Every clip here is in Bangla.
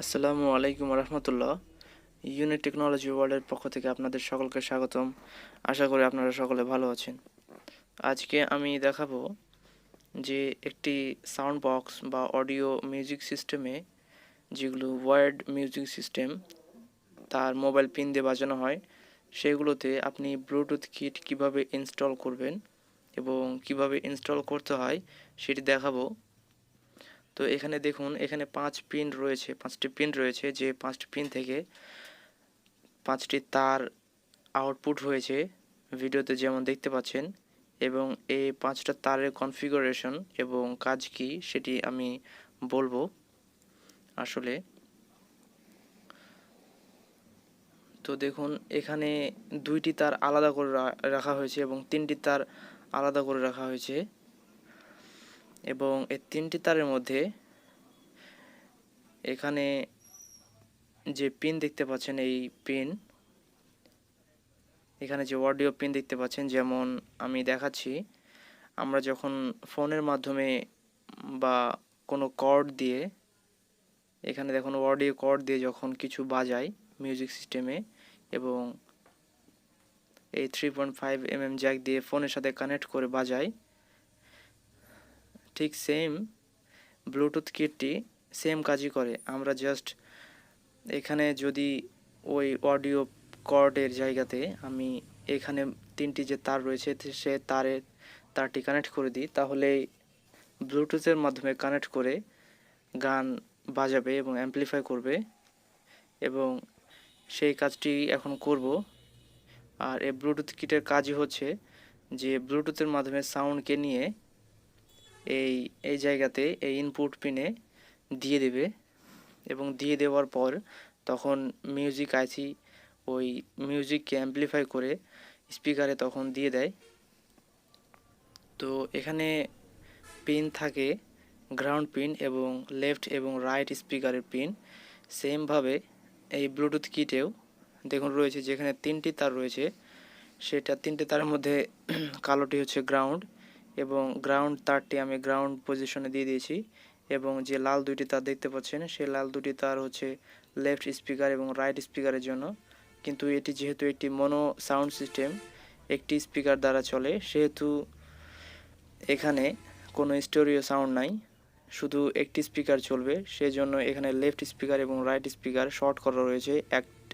আসসালামু আলাইকুম রহমতুল্লাহ। ইউনিট টেকনোলজি ওয়ার্ল্ডের পক্ষ থেকে আপনাদের সকলকে স্বাগতম। আশা করি আপনারা সকলে ভালো আছেন। আজকে আমি দেখাবো যে একটি সাউন্ড বক্স বা অডিও মিউজিক সিস্টেমে, যেগুলো ওয়ার্ড মিউজিক সিস্টেম, তার মোবাইল পিন দিয়ে বাজানো হয়, সেগুলোতে আপনি ব্লুটুথ কিট কিভাবে ইনস্টল করবেন এবং কিভাবে ইনস্টল করতে হয় সেটি দেখাবো। তো এখানে দেখুন, এখানে পাঁচটি পিন রয়েছে, যে পাঁচটি পিন থেকে পাঁচটি তার আউটপুট হয়েছে, ভিডিওতে যেমন দেখতে পাচ্ছেন। এবং এই পাঁচটা তারের কনফিগারেশন এবং কাজ কি সেটি আমি বলবো। আসলে তো দেখুন, এখানে দুইটি তার আলাদা করে রাখা হয়েছে এবং তিনটি তার আলাদা করে রাখা হয়েছে। এবং এই তিনটি তারের মধ্যে এখানে যে পিন দেখতে পাচ্ছেন, এই পিন, এখানে যে অডিও পিন দেখতে পাচ্ছেন, যেমন আমি দেখাচ্ছি, আমরা যখন ফোনের মাধ্যমে বা কোনো কর্ড দিয়ে, এখানে দেখুন অডিও কর্ড দিয়ে যখন কিছু বাজাই মিউজিক সিস্টেমে এবং এই 3.5 mm জ্যাক দিয়ে ফোনের সাথে কানেক্ট করে বাজাই, ঠিক সেম ব্লুটুথ কিটটি সেম কাজই করে। আমরা জাস্ট এখানে যদি ওই অডিও কর্ডের জায়গাতে আমি এখানে তিনটি যে তার রয়েছে সে তারটি কানেক্ট করে দিই, তাহলে ব্লুটুথের মাধ্যমে কানেক্ট করে গান বাজাবে এবং অ্যাম্পলিফাই করবে। এবং সেই কাজটি এখন করব। আর এই ব্লুটুথ কিটের কাজই হচ্ছে যে ব্লুটুথের মাধ্যমে সাউন্ডকে নিয়ে এই এই জায়গাতে এই ইনপুট পিনে দিয়ে দেবে এবং দিয়ে দেওয়ার পর তখন মিউজিক আইসি ওই মিউজিককে অ্যাম্পলিফাই করে স্পিকারে তখন দিয়ে দেয়। তো এখানে পিন থাকে গ্রাউন্ড পিন এবং লেফট এবং রাইট স্পিকারের পিন। সেমভাবে এই ব্লুটুথ কিটেও দেখুন রয়েছে, যেখানে তিনটি তার রয়েছে, সেটা তিনটে তারের মধ্যে কালোটি হচ্ছে গ্রাউন্ড এবং গ্রাউন্ড তারটি আমি গ্রাউন্ড পজিশনে দিয়ে দিয়েছি। এবং যে লাল দুইটি তার দেখতে পাচ্ছেন, সেই লাল দুটি তার হচ্ছে লেফট স্পিকার এবং রাইট স্পিকারের জন্য। কিন্তু এটি যেহেতু একটি মনো সাউন্ড সিস্টেম, একটি স্পিকার দ্বারা চলে, সেহেতু এখানে কোনো স্টেরিও সাউন্ড নাই, শুধু একটি স্পিকার চলবে। সেজন্য এখানে লেফট স্পিকার এবং রাইট স্পিকার শর্ট করা রয়েছে,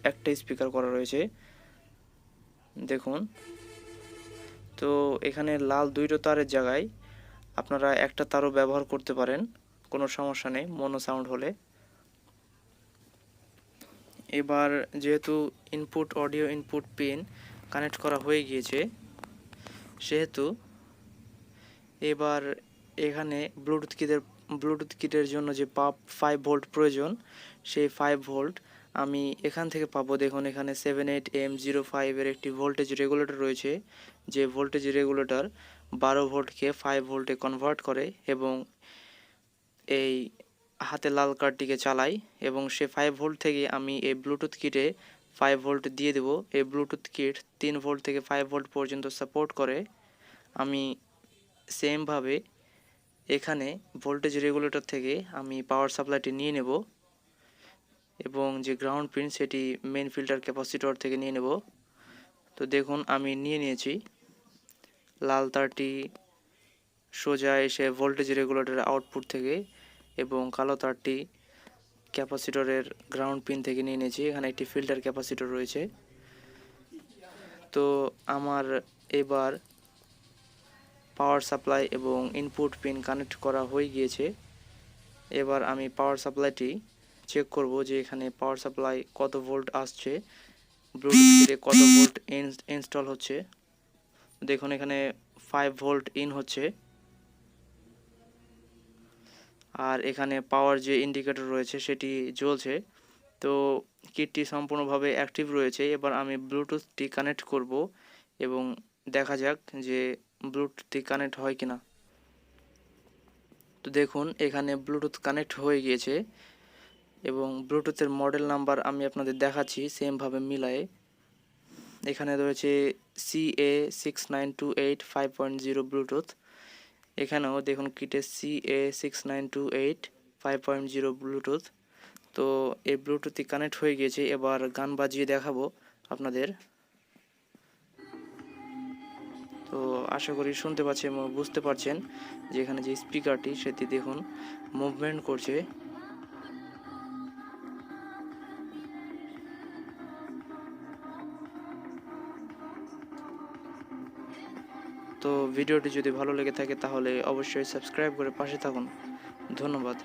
একটা স্পিকার করা রয়েছে দেখুন। তো এখানে লাল দুইটো তারের জায়গায় আপনারা একটা তারও ব্যবহার করতে পারেন, কোনো সমস্যা নেই মনো সাউন্ড হলে। এবার যেহেতু অডিও ইনপুট পিন কানেক্ট করা হয়ে গিয়েছে, সেহেতু এবার এখানে ব্লুটুথ কিটের জন্য যে 5 ভোল্ট প্রয়োজন, সেই 5 ভোল্ট আমি এখান থেকে পাবো। দেখুন, এখানে 78M05 একটি ভোল্টেজ রেগুলেটর রয়েছে, যে ভোল্টেজ রেগুলেটর 12 ভোল্টকে 5 ভোল্টে কনভার্ট করে এবং এই হাতে লাল কার্ডটিকে চালাই এবং সে 5 ভোল্ট থেকে আমি এই ব্লুটুথ কিটে 5 ভোল্ট দিয়ে দেব। এই ব্লুটুথ কিট 3 ভোল্ট থেকে 5 ভোল্ট পর্যন্ত সাপোর্ট করে। আমি সেমভাবে এখানে ভোল্টেজ রেগুলেটর থেকে আমি পাওয়ার সাপ্লাইটি নিয়ে নেব এবং যে গ্রাউন্ড পিন সেটি মেন ফিল্টার ক্যাপাসিটর থেকে নিয়ে নেব। তো দেখুন, আমি নিয়ে নিয়েছি। লাল তারটি সোজা এসে ভোল্টেজ রেগুলেটরের আউটপুট থেকে এবং কালো তারটি ক্যাপাসিটরের গ্রাউন্ড পিন থেকে নিয়ে নিয়েছি। এখানে একটি ফিল্টার ক্যাপাসিটর রয়েছে। তো আমার এবার পাওয়ার সাপ্লাই এবং ইনপুট পিন কানেক্ট করা হয়ে গিয়েছে। এবার আমি পাওয়ার সাপ্লাইটি চেক করব যে এখানে পাওয়ার সাপ্লাই কত ভোল্ট আসছে, ব্লুটুথে কত ভোল্ট ইনস্টল হচ্ছে। দেখুন, এখানে 5 ভোল্ট ইন হচ্ছে আর এখানে পাওয়ার যে ইন্ডিকেটর রয়েছে সেটি জ্বলছে। তো কিটটি সম্পূর্ণভাবে অ্যাক্টিভ রয়েছে। এবার আমি ব্লুটুথটি কানেক্ট করব এবং দেখা যাক যে ব্লুটুথটি কানেক্ট হয় কিনা। তো দেখুন, এখানে ব্লুটুথ কানেক্ট হয়ে গিয়েছে এবং ব্লুটুথের মডেল নাম্বার আমি আপনাদের দেখাচ্ছি সেমভাবে মিলায়ে। এখানে রয়েছে CA6928 5.0 ব্লুটুথ। এখানেও দেখুন কিটে CA6928 5.0 ব্লুটুথ। তো এই ব্লুটুথে কানেক্ট হয়ে গিয়েছে, এবার গান বাজিয়ে দেখাবো আপনাদের। তো আশা করি শুনতে পাচ্ছেন এবং বুঝতে পারছেন যে এখানে যে স্পিকারটি সেটি দেখুন মুভমেন্ট করছে। তো ভিডিওটি যদি ভালো লেগে থাকে তাহলে অবশ্যই সাবস্ক্রাইব করে পাশে থাকুন। ধন্যবাদ।